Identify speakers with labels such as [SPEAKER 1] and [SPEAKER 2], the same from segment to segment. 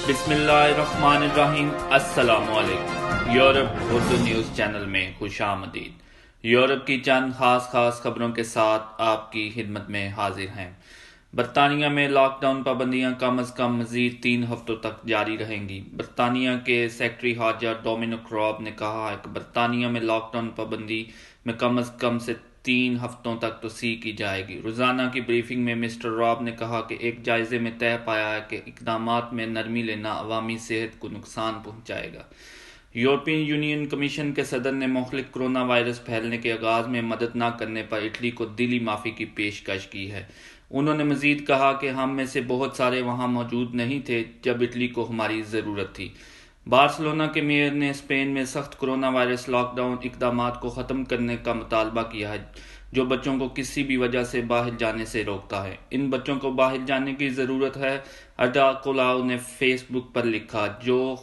[SPEAKER 1] بسم اللہ الرحمن الرحیم۔ السلام علیکم۔ یورپ اردو نیوز چینل میں خوش آمدید۔ یورپ کی چند خاص خبروں کے ساتھ آپ کی خدمت میں حاضر ہیں۔ برطانیہ میں لاک ڈاؤن پابندیاں کم از کم مزید 3 ہفتوں تک جاری رہیں گی۔ برطانیہ کے سیکرٹری خارجہ ڈومینک راب نے کہا ہے کہ برطانیہ میں لاک ڈاؤن پابندی میں کم از کم سے 3 ہفتوں تک توسیع کی جائے گی۔ روزانہ کی بریفنگ میں مسٹر راب نے کہا کہ ایک جائزے میں طے پایا ہے کہ اقدامات میں نرمی لینا عوامی صحت کو نقصان پہنچائے گا۔ یورپی یونین کمیشن کے صدر نے مہلک کرونا وائرس پھیلنے کے آغاز میں مدد نہ کرنے پر اٹلی کو دلی معافی کی پیشکش کی ہے۔ انہوں نے مزید کہا کہ ہم میں سے بہت سارے وہاں موجود نہیں تھے جب اٹلی کو ہماری ضرورت تھی۔ بارسلونا کے میئر نے اسپین میں سخت کرونا وائرس لاک ڈاؤن اقدامات کو ختم کرنے کا مطالبہ کیا ہے جو بچوں کو کسی بھی وجہ سے باہر جانے سے روکتا ہے۔ ان بچوں کو باہر جانے کی ضرورت ہے، اڈا کولاؤ نے فیس بک پر لکھا، جو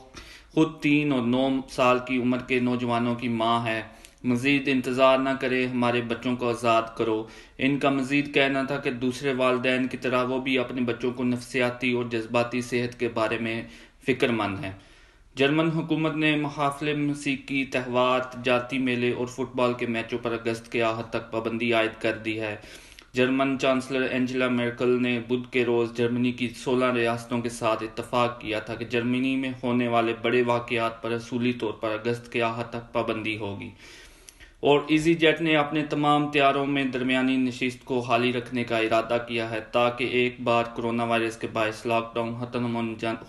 [SPEAKER 1] خود 3 اور 9 سال کی عمر کے نوجوانوں کی ماں ہے۔ مزید انتظار نہ کریں، ہمارے بچوں کو آزاد کرو۔ ان کا مزید کہنا تھا کہ دوسرے والدین کی طرح وہ بھی اپنے بچوں کو نفسیاتی اور جذباتی صحت کے بارے میں فکر مند ہیں۔ جرمن حکومت نے محافل موسیقی تہوار، تجارتی میلے اور فٹ بال کے میچوں پر اگست کے آخر تک پابندی عائد کر دی ہے۔ جرمن چانسلر اینجلا میرکل نے بدھ کے روز جرمنی کی 16 ریاستوں کے ساتھ اتفاق کیا تھا کہ جرمنی میں ہونے والے بڑے واقعات پر اصولی طور پر اگست کے آخر تک پابندی ہوگی، اور ایزی جیٹ نے اپنے تمام طیاروں میں درمیانی نشست کو خالی رکھنے کا ارادہ کیا ہے تاکہ ایک بار کرونا وائرس کے باعث لاک ڈاؤن ختم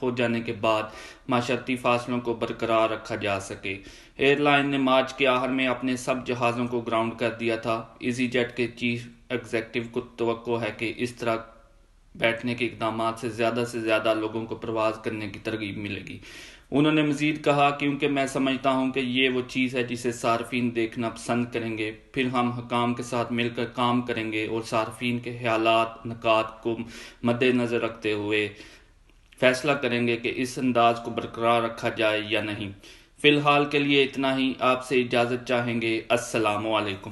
[SPEAKER 1] ہو جانے کے بعد معاشرتی فاصلوں کو برقرار رکھا جا سکے۔ ایئر لائن نے مارچ کے آخر میں اپنے سب جہازوں کو گراؤنڈ کر دیا تھا۔ ایزی جیٹ کے چیف ایگزیکٹو کو توقع ہے کہ اس طرح بیٹھنے کے اقدامات سے زیادہ لوگوں کو پرواز کرنے کی ترغیب ملے گی۔ انہوں نے مزید کہا، کیونکہ میں سمجھتا ہوں کہ یہ وہ چیز ہے جسے صارفین دیکھنا پسند کریں گے، پھر ہم حکام کے ساتھ مل کر کام کریں گے اور صارفین کے خیالات، نکات کو مد نظر رکھتے ہوئے فیصلہ کریں گے کہ اس انداز کو برقرار رکھا جائے یا نہیں۔ فی الحال کے لیے اتنا ہی، آپ سے اجازت چاہیں گے۔ السلام علیکم۔